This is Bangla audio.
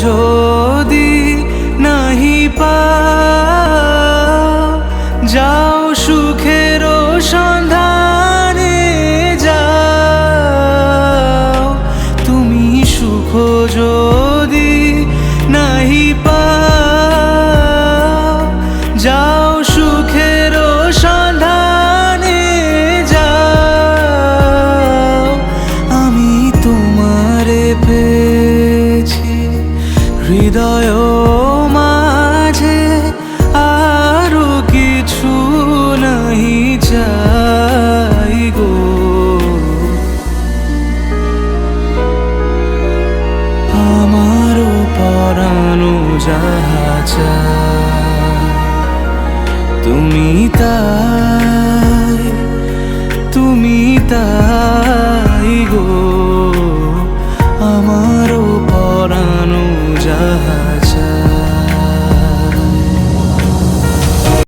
যদি নাহি পাও, যাও সুখের সন্ধানে যাও। তুমি সুখ যদি নাহি পাও, যাও সুখের সন্ধানে যাও। আমি তোমারে পেয়েছি হৃদয় মাঝে, আরো কিছু নাহি চাই গো। আমারও পরানো যাহা চায়, তুমি তাই, তুমি তাই গো। আমারও পরানো যাহা চায়।